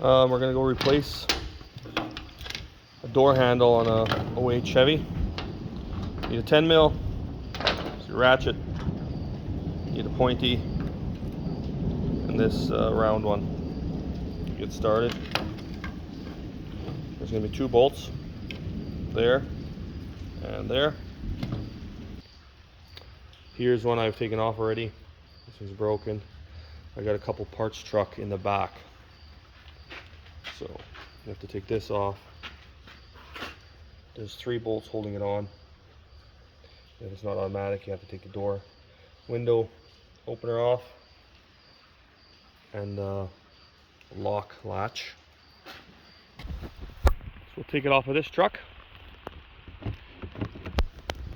We're gonna go replace a door handle on a '08 Chevy. Need a 10 mil, it's a ratchet. Need a pointy, and this round one. Get started. There's gonna be 2 bolts, there and there. Here's one I've taken off already. This one's broken. I got a couple parts truck in the back, so you have to take this off. There's 3 bolts holding it on. If it's not automatic, you have to take the door window opener off and lock latch. So we'll take it off of this truck.